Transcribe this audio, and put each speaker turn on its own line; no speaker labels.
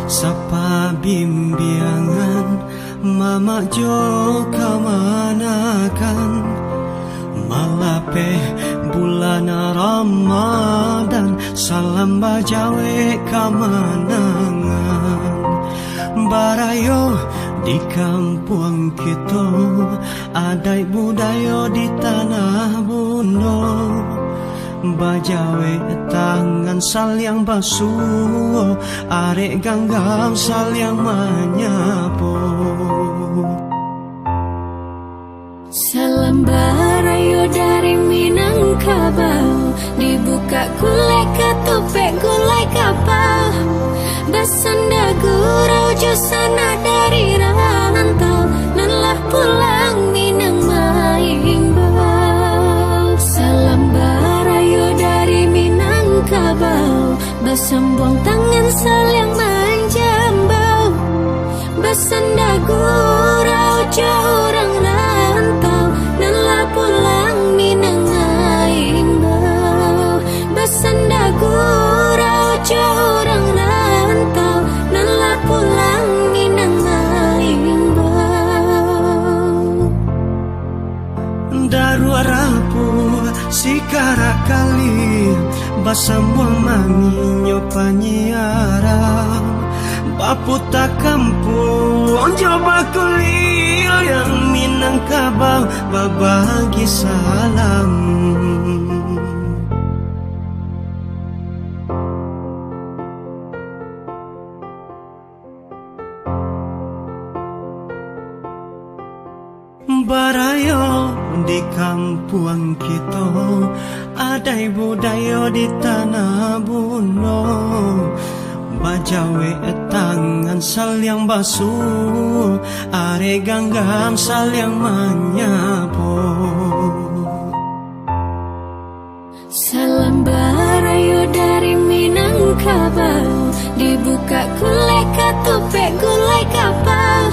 Sapa bimbingan mama jo kamanakan malape bulan Ramadan salam bajawe kamanangan barayo di kampung kita adai budaya di tanah bundo bajawe tangan saling basuh arek ganggang saling menyapu
salam barayo dari Minangkabau dibuka gulai ketupek gulai kapal basanda gurau sana dari rantau lelah pulang Minang Maimbau salam barayo dari Minangkabau basambung tangan saling menjambau basanda gurau orang rantau lelah pulang Minang Maimbau basanda gurau orang rantau lelah pulang Minang Maimbau
daru rapu sikara kali basambuang manginyo panyiarang baputa kampung coba kuliah yang Minangkabau babagi salam barayo di kampung kita adai budaya di tanah buno bajawe tangan saling basuh are ganggang saling menyapu
salam barayo dari Minangkabau dibuka gulai ketupek gulai kapal